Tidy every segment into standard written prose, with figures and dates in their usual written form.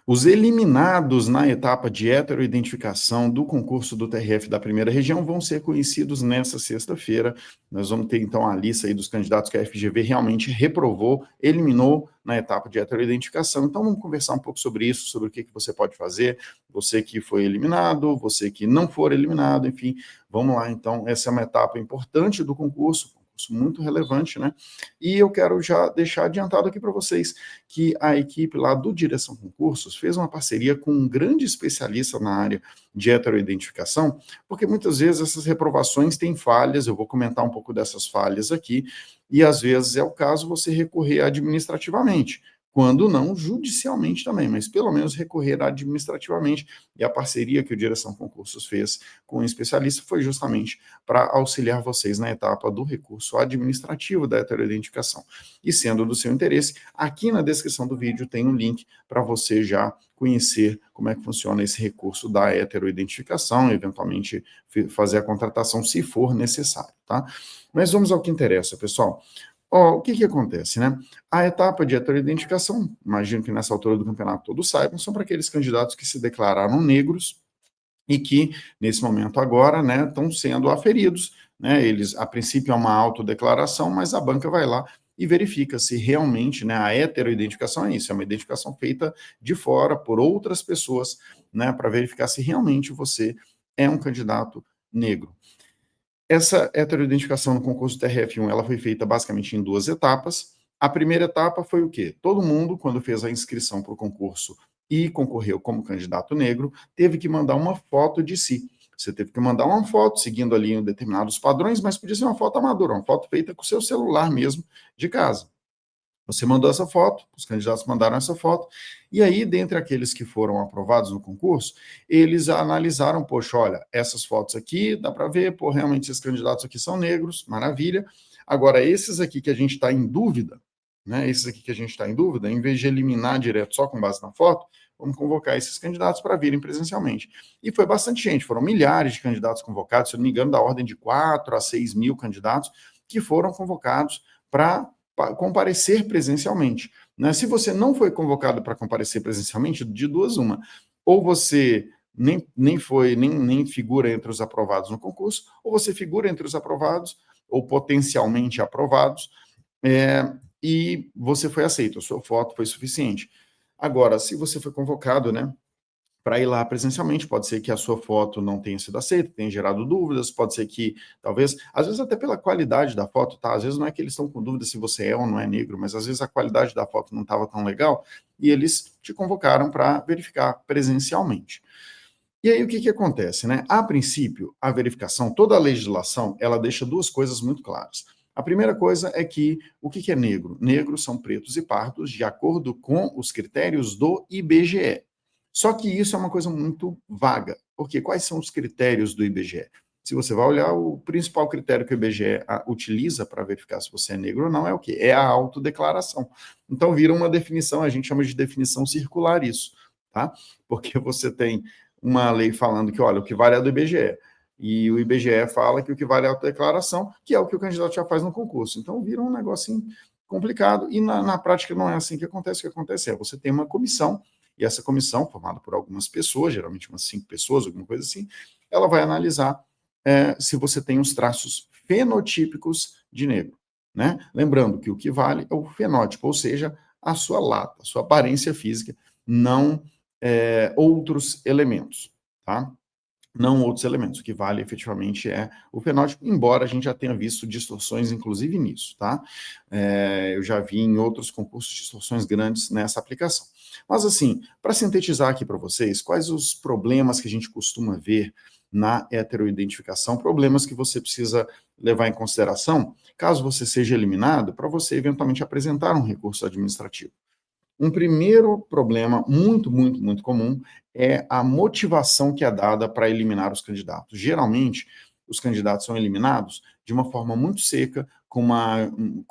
Os eliminados na etapa de heteroidentificação do concurso do TRF da primeira região vão ser conhecidos nessa sexta-feira. Nós vamos ter, então, a lista aí dos candidatos que a FGV realmente reprovou, eliminou na etapa de heteroidentificação. Então, vamos conversar um pouco sobre isso, sobre o que você pode fazer, você que foi eliminado, você que não for eliminado, enfim. Vamos lá, então, essa é uma etapa importante do concurso muito relevante, né? E eu quero já deixar adiantado aqui para vocês que a equipe lá do Direção Concursos fez uma parceria com um grande especialista na área de heteroidentificação, porque muitas vezes essas reprovações têm falhas, eu vou comentar um pouco dessas falhas aqui, e às vezes é o caso você recorrer administrativamente, quando não judicialmente também, mas pelo menos recorrer administrativamente, e a parceria que o Direção Concursos fez com o especialista foi justamente para auxiliar vocês na etapa do recurso administrativo da heteroidentificação. E sendo do seu interesse, aqui na descrição do vídeo tem um link para você já conhecer como é que funciona esse recurso da heteroidentificação, eventualmente fazer a contratação se for necessário, tá? Mas vamos ao que interessa, pessoal. O que acontece, né? A etapa de heteroidentificação, imagino que nessa altura do campeonato todos saibam, são para aqueles candidatos que se declararam negros e que, nesse momento agora, né, estão sendo aferidos, né? Eles, a princípio, é uma autodeclaração, mas a banca vai lá e verifica se realmente, né, a heteroidentificação é isso, é uma identificação feita de fora por outras pessoas, né, para verificar se realmente você é um candidato negro. Essa heteroidentificação no concurso TRF1, ela foi feita basicamente em duas etapas. A primeira etapa foi o quê? Todo mundo, quando fez a inscrição para o concurso e concorreu como candidato negro, teve que mandar uma foto de si. Você teve que mandar uma foto, seguindo ali determinados padrões, mas podia ser uma foto amadora, uma foto feita com o seu celular mesmo, de casa. Você mandou essa foto, os candidatos mandaram essa foto, e aí, dentre aqueles que foram aprovados no concurso, eles analisaram, poxa, olha, essas fotos aqui, dá para ver, pô, realmente esses candidatos aqui são negros, maravilha. Agora, esses aqui que a gente está em dúvida, né, esses aqui que a gente está em dúvida, em vez de eliminar direto só com base na foto, vamos convocar esses candidatos para virem presencialmente. E foi bastante gente, foram milhares de candidatos convocados, se eu não me engano, da ordem de 4 a 6 mil candidatos que foram convocados para comparecer presencialmente. Né? Se você não foi convocado para comparecer presencialmente, de duas uma, ou você nem figura entre os aprovados no concurso, ou você figura entre os aprovados, ou potencialmente aprovados, e você foi aceito, a sua foto foi suficiente. Agora, se você foi convocado, né, para ir lá presencialmente, pode ser que a sua foto não tenha sido aceita, tenha gerado dúvidas, pode ser que, talvez, às vezes até pela qualidade da foto, tá? Às vezes não é que eles estão com dúvida se você é ou não é negro, mas às vezes a qualidade da foto não estava tão legal e eles te convocaram para verificar presencialmente. E aí o que acontece, né? A princípio, a verificação, toda a legislação, ela deixa duas coisas muito claras. A primeira coisa é que o que é negro? Negros são pretos e pardos de acordo com os critérios do IBGE. Só que isso é uma coisa muito vaga, porque quais são os critérios do IBGE? Se você vai olhar, o principal critério que o IBGE utiliza para verificar se você é negro ou não é o quê? É a autodeclaração. Então vira uma definição, a gente chama de definição circular isso, tá? Porque você tem uma lei falando que, olha, o que vale é do IBGE. E o IBGE fala que o que vale é a autodeclaração, que é o que o candidato já faz no concurso. Então, vira um negocinho complicado, e na prática não é assim que acontece. O que acontece é, você tem uma comissão, e essa comissão, formada por algumas pessoas, geralmente umas 5 pessoas, alguma coisa assim, ela vai analisar se você tem os traços fenotípicos de negro. Né? Lembrando que o que vale é o fenótipo, ou seja, a sua lata, a sua aparência física, não outros elementos, tá? Não outros elementos. O que vale efetivamente é o fenótipo, embora a gente já tenha visto distorções, inclusive nisso, tá? Eu já vi em outros concursos distorções grandes nessa aplicação. Mas, assim, para sintetizar aqui para vocês, quais os problemas que a gente costuma ver na heteroidentificação, problemas que você precisa levar em consideração, caso você seja eliminado, para você eventualmente apresentar um recurso administrativo. Um primeiro problema muito comum é a motivação que é dada para eliminar os candidatos. Geralmente, os candidatos são eliminados de uma forma muito seca, com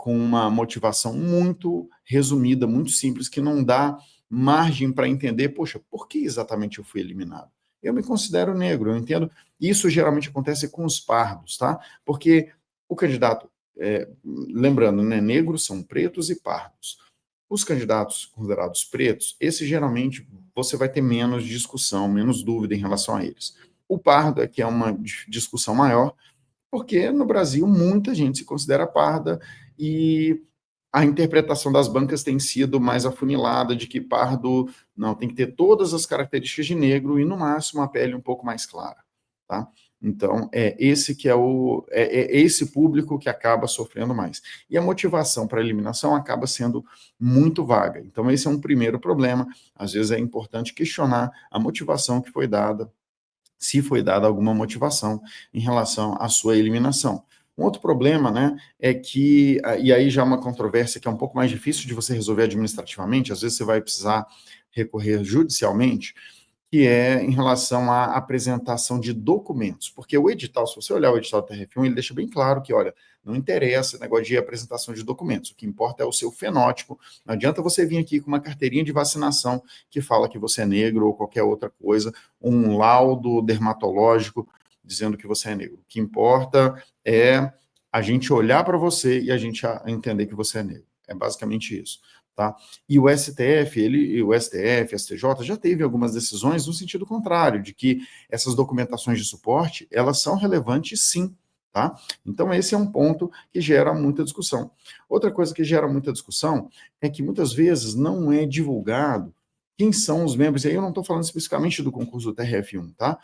uma motivação muito resumida, muito simples, que não dá margem para entender, poxa, por que exatamente eu fui eliminado? Eu me considero negro, eu entendo. Isso geralmente acontece com os pardos, tá? Porque o candidato, lembrando, né, negros são pretos e pardos. Os candidatos considerados pretos, esses geralmente você vai ter menos discussão, menos dúvida em relação a eles. O pardo é que é uma discussão maior, porque no Brasil muita gente se considera parda e a interpretação das bancas tem sido mais afunilada de que pardo não tem que ter todas as características de negro e no máximo a pele um pouco mais clara, tá? Então é esse que é esse público que acaba sofrendo mais. E a motivação para a eliminação acaba sendo muito vaga. Então esse é um primeiro problema. Às vezes é importante questionar a motivação que foi dada, se foi dada alguma motivação em relação à sua eliminação. Um outro problema, né, é que, e aí já é uma controvérsia que é um pouco mais difícil de você resolver administrativamente, às vezes você vai precisar recorrer judicialmente, que é em relação à apresentação de documentos, porque o edital, se você olhar o edital do TRF1, ele deixa bem claro que, olha, não interessa o negócio de apresentação de documentos, o que importa é o seu fenótipo, não adianta você vir aqui com uma carteirinha de vacinação que fala que você é negro ou qualquer outra coisa, um laudo dermatológico dizendo que você é negro. O que importa é a gente olhar para você e a gente entender que você é negro. É basicamente isso. Tá? E o STF, o STF, STJ, já teve algumas decisões no sentido contrário, de que essas documentações de suporte, elas são relevantes sim, tá? Então esse é um ponto que gera muita discussão. Outra coisa que gera muita discussão é que muitas vezes não é divulgado quem são os membros, e aí eu não estou falando especificamente do concurso do TRF1, tá?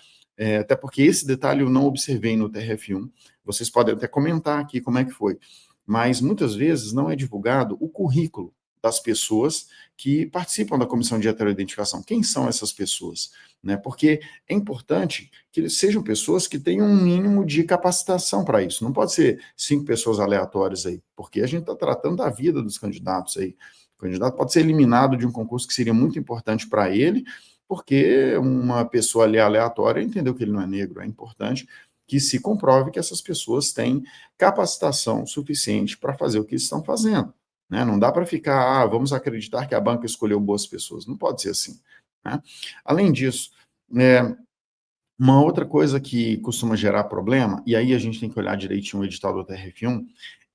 Até porque esse detalhe eu não observei no TRF1, vocês podem até comentar aqui como é que foi, mas muitas vezes não é divulgado o currículo das pessoas que participam da comissão de heteroidentificação. Quem são essas pessoas? Né? Porque é importante que eles sejam pessoas que tenham um mínimo de capacitação para isso. Não pode ser 5 pessoas aleatórias aí, porque a gente está tratando da vida dos candidatos aí. O candidato pode ser eliminado de um concurso que seria muito importante para ele, porque uma pessoa ali aleatória entendeu que ele não é negro. É importante que se comprove que essas pessoas têm capacitação suficiente para fazer o que estão fazendo. Né? Não dá para ficar, vamos acreditar que a banca escolheu boas pessoas. Não pode ser assim. Né? Além disso, uma outra coisa que costuma gerar problema, e aí a gente tem que olhar direitinho o edital do TRF1,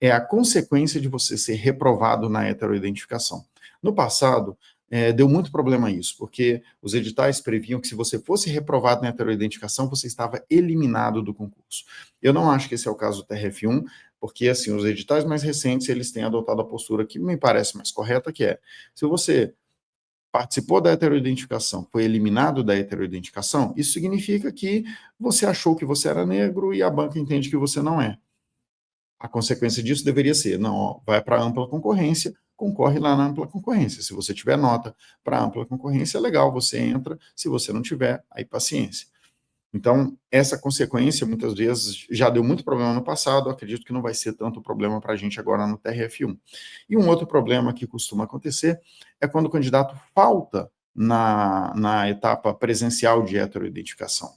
é a consequência de você ser reprovado na heteroidentificação. No passado, deu muito problema isso, porque os editais previam que se você fosse reprovado na heteroidentificação, você estava eliminado do concurso. Eu não acho que esse é o caso do TRF1, porque assim, os editais mais recentes, eles têm adotado a postura que me parece mais correta, que é, se você participou da heteroidentificação, foi eliminado da heteroidentificação, isso significa que você achou que você era negro e a banca entende que você não é. A consequência disso deveria ser, não, ó, vai para ampla concorrência, concorre lá na ampla concorrência. Se você tiver nota para ampla concorrência, é legal, você entra. Se você não tiver, aí paciência. Então, essa consequência, muitas vezes, já deu muito problema no passado, acredito que não vai ser tanto problema para a gente agora no TRF1. E um outro problema que costuma acontecer é quando o candidato falta na etapa presencial de heteroidentificação.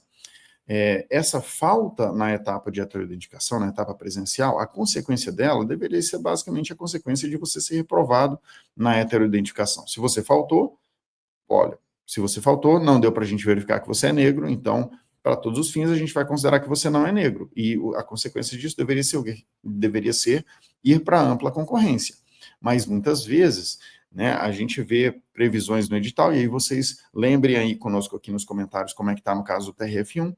Essa falta na etapa de heteroidentificação, na etapa presencial, a consequência dela deveria ser basicamente a consequência de você ser reprovado na heteroidentificação. Se você faltou, olha, se você faltou, não deu para a gente verificar que você é negro, então, para todos os fins, a gente vai considerar que você não é negro. E a consequência disso deveria ser ir para ampla concorrência. Mas muitas vezes, né, a gente vê previsões no edital, e aí vocês lembrem aí conosco aqui nos comentários como é que está no caso do TRF1,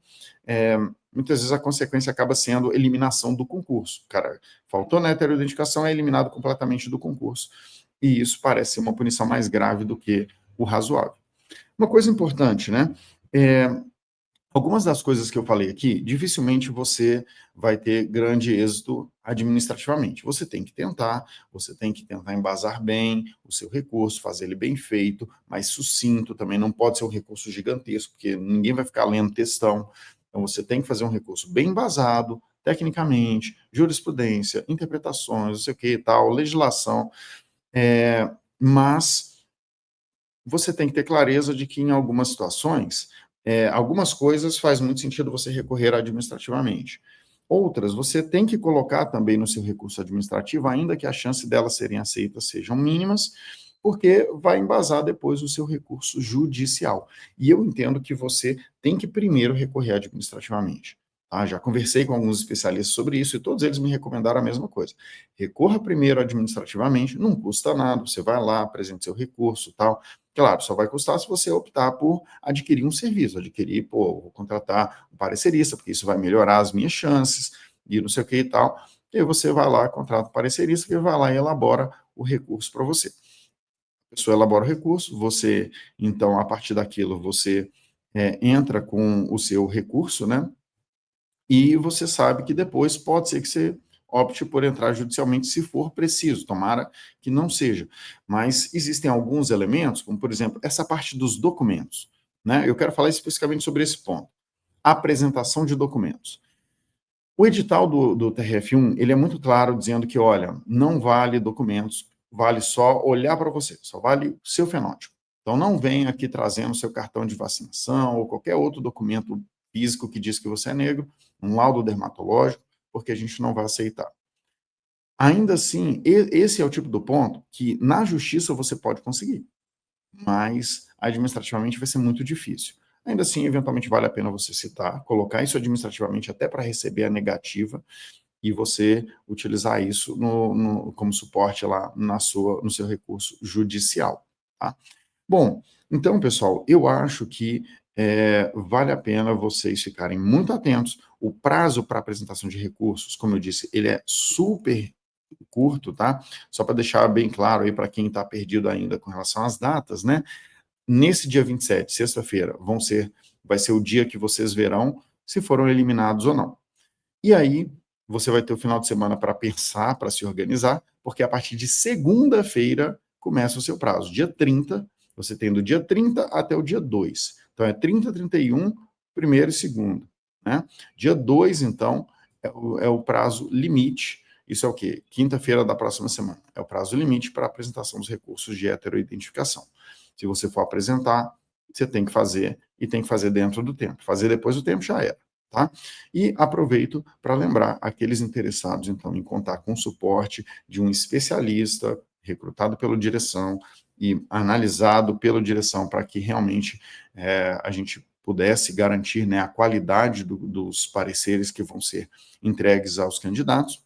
muitas vezes a consequência acaba sendo eliminação do concurso. O cara faltou na heteroidentificação, é eliminado completamente do concurso. E isso parece ser uma punição mais grave do que o razoável. Uma coisa importante, né? Algumas das coisas que eu falei aqui, dificilmente você vai ter grande êxito administrativamente. Você tem que tentar embasar bem o seu recurso, fazer ele bem feito, mais sucinto, também não pode ser um recurso gigantesco, porque ninguém vai ficar lendo textão. Então você tem que fazer um recurso bem embasado, tecnicamente, jurisprudência, interpretações, não sei o que, tal, legislação, mas você tem que ter clareza de que em algumas situações, algumas coisas faz muito sentido você recorrer administrativamente. Outras, você tem que colocar também no seu recurso administrativo, ainda que a chance delas serem aceitas sejam mínimas, porque vai embasar depois o seu recurso judicial. E eu entendo que você tem que primeiro recorrer administrativamente. tá? Já conversei com alguns especialistas sobre isso e todos eles me recomendaram a mesma coisa. Recorra primeiro administrativamente, não custa nada, você vai lá, apresenta seu recurso, tal. Claro, só vai custar se você optar por adquirir um serviço, adquirir, pô, vou contratar um parecerista, porque isso vai melhorar as minhas chances, e não sei o que e tal. E aí você vai lá, contrata um parecerista, que vai lá e elabora o recurso para você. A pessoa elabora o recurso, você, então, a partir daquilo, você entra com o seu recurso, né? E você sabe que depois pode ser que você opte por entrar judicialmente se for preciso, tomara que não seja. Mas existem alguns elementos, como por exemplo, essa parte dos documentos, né? Eu quero falar especificamente sobre esse ponto. Apresentação de documentos. O edital do TRF1, ele é muito claro dizendo que, olha, não vale documentos, vale só olhar para você, só vale o seu fenótipo. Então, não venha aqui trazendo seu cartão de vacinação ou qualquer outro documento físico que diz que você é negro, um laudo dermatológico, porque a gente não vai aceitar. Ainda assim, esse é o tipo do ponto que na justiça você pode conseguir, mas administrativamente vai ser muito difícil. Ainda assim, eventualmente vale a pena você citar, colocar isso administrativamente até para receber a negativa e você utilizar isso como suporte lá no seu recurso judicial. Tá? Bom, então, pessoal, eu acho que vale a pena vocês ficarem muito atentos. O prazo para apresentação de recursos, como eu disse, ele é super curto, tá? Só para deixar bem claro aí para quem está perdido ainda com relação às datas, né? Nesse dia 27, sexta-feira, vai ser o dia que vocês verão se foram eliminados ou não. E aí, você vai ter o final de semana para pensar, para se organizar, porque a partir de segunda-feira começa o seu prazo. Dia 30, você tem do dia 30 até o dia 2. Então, é 30, 31, primeiro e segundo. Né? Dia 2, então, é o prazo limite. Isso é o quê? Quinta-feira da próxima semana. É o prazo limite para a apresentação dos recursos de heteroidentificação. Se você for apresentar, você tem que fazer, e tem que fazer dentro do tempo. Fazer depois do tempo já era. Tá? E aproveito para lembrar aqueles interessados, então, em contar com o suporte de um especialista recrutado pela direção e analisado pela direção para que realmente a gente pudesse garantir, né, a qualidade dos pareceres que vão ser entregues aos candidatos.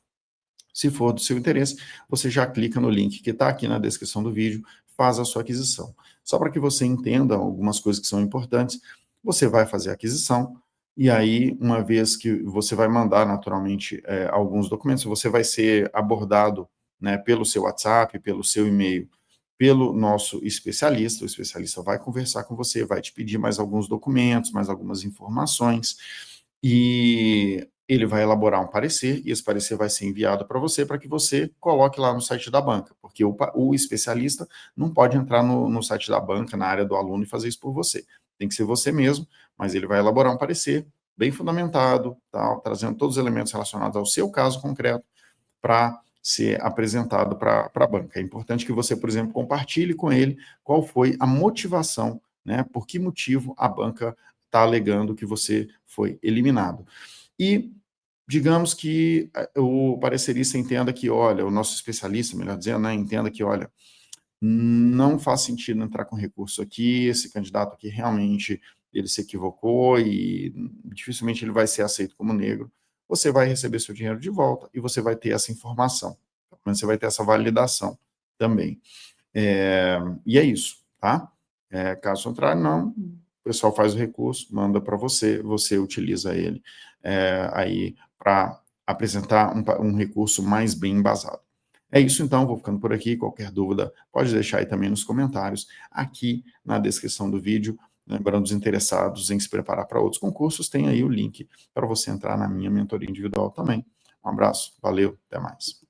Se for do seu interesse, você já clica no link que está aqui na descrição do vídeo, faz a sua aquisição. Só para que você entenda algumas coisas que são importantes, você vai fazer a aquisição, e aí, uma vez que você vai mandar naturalmente alguns documentos, você vai ser abordado, né, pelo seu WhatsApp, pelo seu e-mail, pelo nosso especialista. O especialista vai conversar com você, vai te pedir mais alguns documentos, mais algumas informações, e ele vai elaborar um parecer, e esse parecer vai ser enviado para você, para que você coloque lá no site da banca, porque o especialista não pode entrar no site da banca, na área do aluno, e fazer isso por você. Tem que ser você mesmo, mas ele vai elaborar um parecer bem fundamentado, tá, trazendo todos os elementos relacionados ao seu caso concreto, para ser apresentado para a banca. É importante que você, por exemplo, compartilhe com ele qual foi a motivação, né, por que motivo a banca está alegando que você foi eliminado. E digamos que o parecerista entenda que, olha, o nosso especialista, melhor dizendo, né, entenda que, olha, não faz sentido entrar com recurso aqui, esse candidato aqui realmente ele se equivocou e dificilmente ele vai ser aceito como negro. Você vai receber seu dinheiro de volta e você vai ter essa informação. Você vai ter essa validação também. E é isso, tá? Caso contrário, não, o pessoal faz o recurso, manda para você, você utiliza ele aí para apresentar um recurso mais bem embasado. É isso então, vou ficando por aqui. Qualquer dúvida, pode deixar aí também nos comentários, aqui na descrição do vídeo. Lembrando os interessados em se preparar para outros concursos, tem aí o link para você entrar na minha mentoria individual também. Um abraço, valeu, até mais.